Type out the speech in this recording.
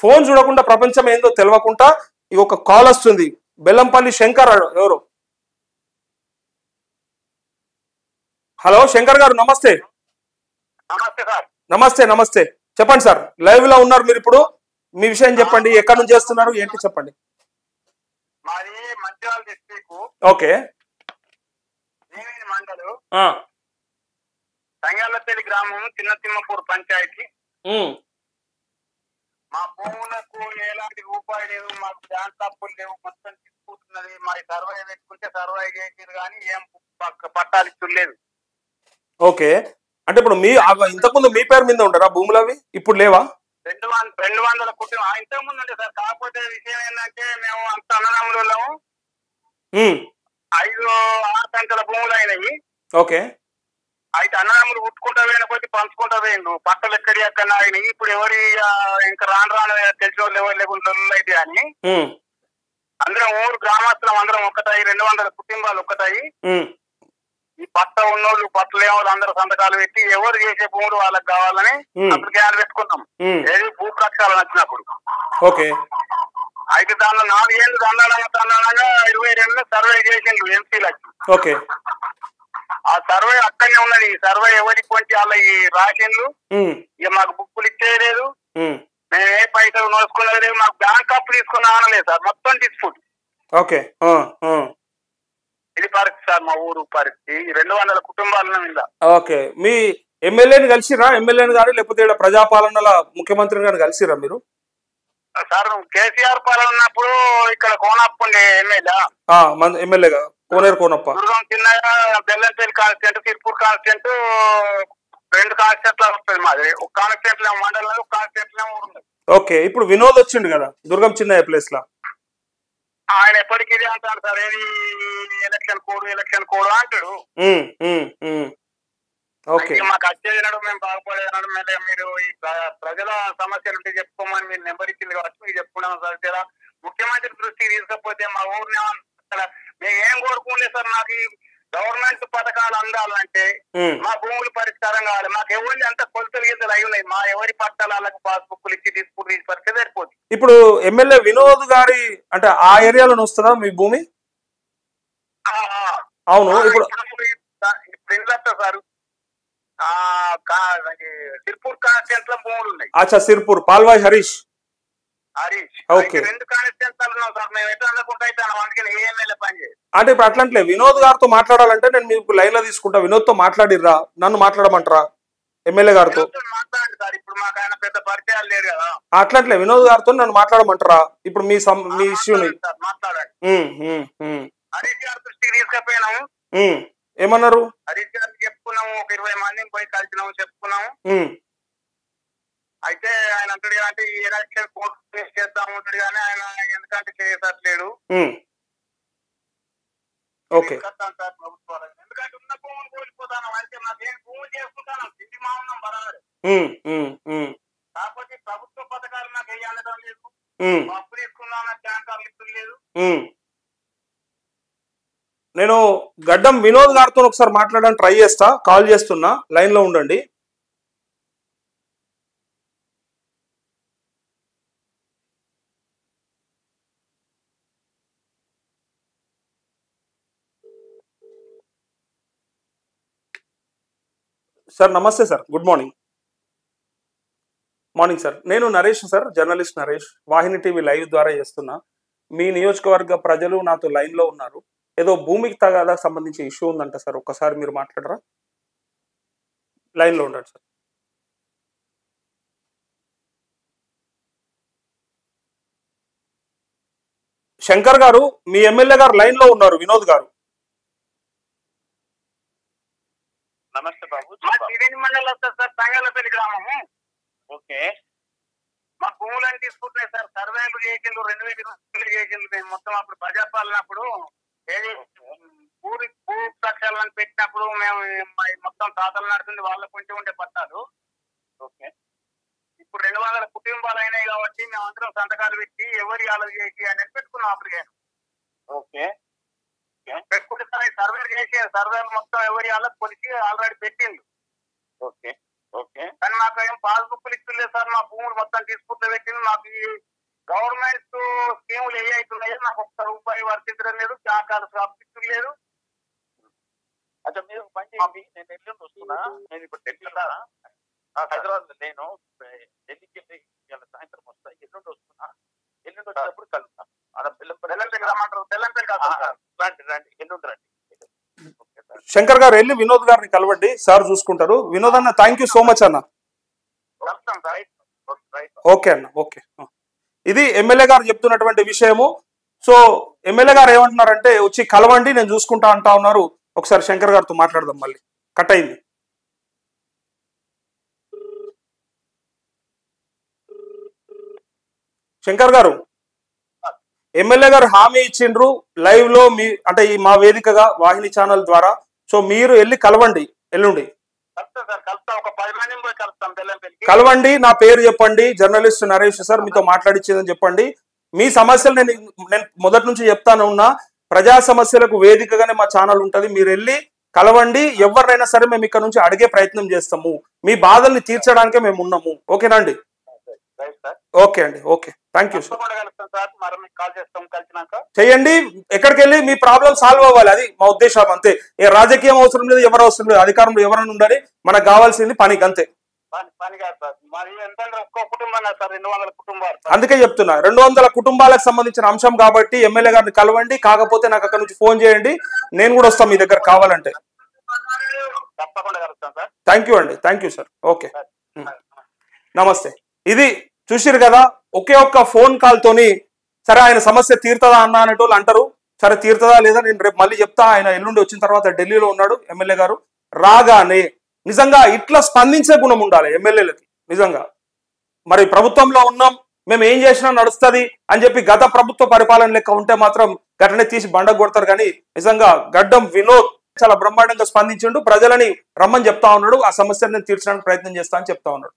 Phone చూడకుండా ప్రపంచం ఏందో తెలియకుండా ఈ ఒక కాల్ వస్తుంది. బెల్లంపల్లి శంకర్ ఎవరు? హలో శంకర్ గారు, నమస్తే. నమస్తే నమస్తే, చెప్పండి సార్. లైవ్ లో ఉన్నారు మీరు ఇప్పుడు. మీ విషయం చెప్పండి, ఎక్కడి నుంచి చేస్తున్నారు ఏంటి చెప్పండి. ఓకే. సంగాలపల్లి గ్రామం చిన్న తిమ్మపూర్ పంచాయతీ. మా భూములకు ఎలాంటి రూపాయి లేవు, మాకు బ్యాంక్ అప్పులు లేవు, మొత్తం తీసుకుంటున్నది. మా సర్వే పెట్టుకుంటే సర్వే చేసేది కానీ ఏం పట్టాలు ఇస్తులేదు. ఓకే, అంటే ఇప్పుడు మీ ఇంతకుముందు మీ పేరు మీద ఉంటారా భూములు? అవి ఇప్పుడు లేవా? 200 కుటుంబం ఇంతకు ముందు ఉండే సార్. కాకపోతే విషయం ఏంటంటే మేము అంత అన్నదమ్ములు 5-6 సంఖ్యల భూములు అయినాయి. ఓకే. అయితే అన్నదమ్ములు ఉట్టుకుంటా పోయిన కొద్ది పంచుకుంటా పోయిండు. పక్కలు ఎక్కడి అక్కడ అయినాయి. ఇప్పుడు ఎవరి ఇంకా రాను తెలిసిన వాళ్ళు ఎవరు లేకుండా అయితే అని అందరం ఊరు గ్రామస్తులం అందరం ఒక్కటాయి. 200 కుటుంబాలు ఒక్కటాయి. ఈ పట్ట ఉన్నోళ్ళు పట్టలు ఏమో అందరూ సంతకాలు పెట్టి ఎవరు చేసే భూములు వాళ్ళకి కావాలని అప్లికేషన్ పెట్టుకున్నాం. ఏది భూ ప్రక్షాళన వచ్చినప్పుడు. ఓకే. అయితే దానిలో 4 ఏళ్ళు దండాలంగా 22 సర్వే చేసిండు ఎంపీలకి. ఓకే. ఆ సర్వే అక్కడనే ఉన్నది. ఈ సర్వే ఎవరికి కొంచెం వాళ్ళ ఈ రాషన్లు ఇక మాకు బుక్కులు ఇచ్చేయలేదు. మేము ఏ పైసలు నోసుకున్నది లేదు. మాకు బ్యాంక్ అప్పు తీసుకున్న ఆనలేదు సార్. మొత్తం డిస్ప్యూట్. ఓకే. ఇది పరిస్థితి సార్ మా ఊరు పరిస్థితి. 200 కుటుంబాల మీద. ఓకే. మీ ఎమ్మెల్యేని కలిసిరా? ఎమ్మెల్యేని గాని లేకపోతే ప్రజాపాలనల ముఖ్యమంత్రి గారిని కలిసిరా మీరు? సార్ కేసీఆర్ పాలన ఉన్నప్పుడు ఇక్కడ కోనప్ప ఉండే ఎమ్మెల్యేగా కోనేరు కోనప్ప. దుర్గం చిన్నగా బెల్లంపల్లి కాన్స్టిట్యూంట్, సిర్పూర్ కాన్స్టిట్యూంట్ 2 కాన్స్టిట్యూంట్లు వస్తుంది మాది. ఒక కాన్స్టిట్యూంట్ మండలంలో, ఒక కాన్స్టిట్యూంట్ ఊరు. ఓకే. ఇప్పుడు వినోద్ వచ్చిండు కదా దుర్గం చిన్నయ్య ప్లేస్ లా. ఆయన ఎప్పటికీ ఇది అంటాడు సార్, ఏది ఎలక్షన్ కోడ్ అంటాడు. మాకు వచ్చేదినాడు, మేము బాగుపడేనాడు. మీరు ఈ ప్రజల సమస్యలు ఉంటే చెప్పుకోమని మీరు నెంబర్ ఇచ్చింది కాబట్టి మీరు చెప్పుకున్నాం సార్. ముఖ్యమంత్రి దృష్టికి తీసుకపోతే మా ఊరిని మేము ఏం కోరుకోలేదు సార్. నాకు గవర్నమెంట్ పథకాలు అందాలంటే మా భూములు పరిష్కారం కావాలి. మాకు ఎవరి అంత కొలతలు గింతలు అయి ఉన్నాయి. మా ఎవరి పట్టాలకు పాస్బుక్లు ఇచ్చి తీసుకుంటూ పరిస్థితి సరిపోతుంది. ఇప్పుడు ఎమ్మెల్యే వినోద్ గారి అంటే ఆ ఏరియాలో వస్తుందా మీ భూమి? అవును. ఇప్పుడు సార్ సిర్పూర్ కాన్స్టిట్యూంట్ లో భూములు ఉన్నాయి. అచ్చా, సిర్పూర్ పాల్వాయి హరీష్. ఓకే. 2 కాన్స్టిట్యూంట్లు ఉన్నాం సార్. మేము ఎట్లా అనుకుంటా అయితే అందుకని ఏ ఎమ్మెల్యే పని చేయాలి అంటే ఇప్పుడు అట్లంటే వినోద్ గారితో మాట్లాడాలంటే నేను మీకు లైన్ లో తీసుకుంటా. వినోద్ తో మాట్లాడిర్రా? నన్ను మాట్లాడమంటారా ఎమ్మెల్యే గారితో? మాట్లాడండి సార్. ఇప్పుడు మాకు ఆయన పెద్ద పరిచయాలు లేదు కదా. అట్లంటే వినోద్ గారితో నన్ను మాట్లాడమంటారా? ఇప్పుడు మీ ఇష్యూని మాట్లాడండి. హరీష్ గారి దృష్టికి తీసుకపోయినాము. ఏమన్నారు? హరీష్ గారికి చెప్పుకున్నాము. ఒక 20 మందిని పోయి కలిసినాము, చెప్పుకున్నాము. అయితే ఆయన అంటాడు అంటే ఈ ఎలక్షన్ కోర్టు చేద్దాం ఉంటాడు కానీ ఆయన ఎందుకంటే చేయట్లేడు. ఓకే. ప్రభుత్వాలు ఎందుకంటే ఉన్న భూములు కోల్పోతాను. అయితే మాకేం భూములు చేసుకుంటాను. తిండి మా ఉన్నాం బరాబర్. కాకపోతే ప్రభుత్వ పథకాలు నాకు వేయాలడం లేదు. అప్పు తీసుకున్నాను, ట్యాంకర్లు ఇస్తులేదు. నేను గడ్డం వినోద్ గారితో ఒకసారి మాట్లాడడానికి ట్రై చేస్తా. కాల్ చేస్తున్నా, లైన్ లో ఉండండి. సార్ నమస్తే sir, good morning. Morning sir, నేను నరేష్ సార్, జర్నలిస్ట్ నరేష్, వాహిని టీవీ లైవ్ ద్వారా చేస్తున్నా. మీ నియోజకవర్గ ప్రజలు నాతో లైన్ లో ఉన్నారు. ఏదో భూమికి తగాదాకు సంబంధించి ఇష్యూ ఉందంట సార్, ఒక్కసారి మీరు మాట్లాడరా? లైన్ లో ఉండండి సార్. శంకర్ గారు, మీ ఎమ్మెల్యే గారు లైన్ లో ఉన్నారు, వినోద్ గారు. నమస్తే బాబు. మండలం వస్తుంది సార్, సంగాలపల్లి గ్రామము. ఓకే. మా భూములని తీసుకుంటున్నాయి సార్. సర్వేలు చేసిండ్రు, 2000 చేసిండ్రు. మేము మొత్తం అప్పుడు ప్రజాపాలన అప్పుడు ఏది భూ ప్రక్షాళన పెట్టినప్పుడు మేము మొత్తం తాతలు నడుతుంది. వాళ్ళ కొంచెం ఉండే పట్టాలు. ఓకే. ఇప్పుడు 200 కుటుంబాలు అయినాయి కాబట్టి మేము అందరం సంతకాలు పెట్టి ఎవరి ఆలోచన చేసి అనేది పెట్టుకున్నాం అప్పటికే. ఓకే. పెట్టుకుంటే సరే సర్వేలు చేసి సర్వేలు మొత్తం ఎవరి వాళ్ళకి కొలిసి ఆల్రెడీ పెట్టిండు. ఓకే. ఓకే, కానీ మాకు ఏం పాస్బుక్లు ఇస్తలేదు సార్. మా భూములు మొత్తం తీసుకుంటూ పెట్టింది. మాకు ఈ గవర్నమెంట్ స్కీములు ఏ అవుతున్నాయో నాకు ఒక్క రూపాయి వర్తించడం లేదు, జాకాలు సబ్సిడీ లేదు. అచ్చా మీరు పని చేయండి, నేను ఎల్లుండి వస్తున్నా. నేను ఇప్పుడు ఢిల్లీలో హైదరాబాద్ నేను ఢిల్లీకి వెళ్ళి సాయంత్రం వస్తా. ఎల్లుండి వస్తున్నా. ఎల్లుండి వచ్చినప్పుడు కలుగుతాను. రండి రండి, ఎల్లుండి రండి. శంకర్ గారు వెళ్ళి వినోద్ గారిని కలవండి, సార్ చూసుకుంటారు. వినోద్ అన్న థ్యాంక్ యూ సో మచ్ అన్న. ఓకే అన్న, ఓకే. ఇది ఎమ్మెల్యే గారు చెప్తున్నటువంటి విషయము. సో ఎమ్మెల్యే గారు ఏమంటున్నారంటే వచ్చి కలవండి నేను చూసుకుంటా అంటా ఉన్నారు. ఒకసారి శంకర్ గారితో మాట్లాడదాం. మళ్ళీ కట్ అయింది. శంకర్ గారు, ఎమ్మెల్యే గారు హామీ ఇచ్చిండ్రు లైవ్ లో మీ అంటే ఈ మా వేదికగా వాహిని ఛానల్ ద్వారా. సో మీరు వెళ్ళి కలవండి ఎల్లుండి. కలవండి, నా పేరు చెప్పండి, జర్నలిస్ట్ నరేష్ సార్ మీతో మాట్లాడిచ్చేదని చెప్పండి. మీ సమస్యలు నేను మొదటి నుంచి చెప్తాను ఉన్నా. ప్రజా సమస్యలకు వేదికగానే మా ఛానల్ ఉంటుంది. మీరు వెళ్ళి కలవండి. ఎవరినైనా సరే మేము ఇక్కడ నుంచి అడిగే ప్రయత్నం చేస్తాము. మీ బాధల్ని తీర్చడానికే మేము ఉన్నాము. ఓకేనా అండి? ఓకే అండి, ఓకే. Thank you sir. చెయ్యండి. ఎక్కడికి వెళ్ళి మీ ప్రాబ్లం సాల్వ్ అవ్వాలి, అది మా ఉద్దేశం. అంతే. ఏ రాజకీయం అవసరం లేదు, ఎవరు అవసరం లేదు. అధికారంలో ఎవరైనా ఉండాలి, మనకు కావాల్సింది పనికి, అంతే. అందుకే చెప్తున్నా 200 కుటుంబాలకు సంబంధించిన అంశం కాబట్టి ఎమ్మెల్యే గారిని కలవండి. కాకపోతే నాకు అక్కడ నుంచి ఫోన్ చేయండి, నేను కూడా వస్తాను మీ దగ్గర కావాలంటే. థ్యాంక్ యూ అండి, థ్యాంక్ యూ సార్. ఓకే, నమస్తే. ఇది చూసిరు కదా, ఒకే ఒక్క ఫోన్ కాల్ తోని సరే ఆయన సమస్య తీరుతుందా అన్న అనేటోళ్ళు అంటారు. సరే తీరుతుందా లేదా నేను రేపు మళ్ళీ చెప్తా. ఆయన ఎల్లుండి వచ్చిన తర్వాత ఢిల్లీలో ఉన్నాడు ఎమ్మెల్యే గారు. రాగానే నిజంగా ఇట్లా స్పందించే గుణం ఉండాలి ఎమ్మెల్యేలకి. నిజంగా మరి ప్రభుత్వంలో ఉన్నాం, మేము ఏం చేసినా నడుస్తుంది అని చెప్పి గత ప్రభుత్వ పరిపాలన లెక్క ఉంటే మాత్రం గట్టనే తీసి బండ కొడతారు. కానీ నిజంగా గడ్డం వినోద్ చాలా బ్రహ్మాండంగా స్పందించిండు. ప్రజలని రమ్మని చెప్తా ఉన్నాడు. ఆ సమస్యను నేను తీర్చడానికి ప్రయత్నం చేస్తా అని చెప్తా ఉన్నాడు.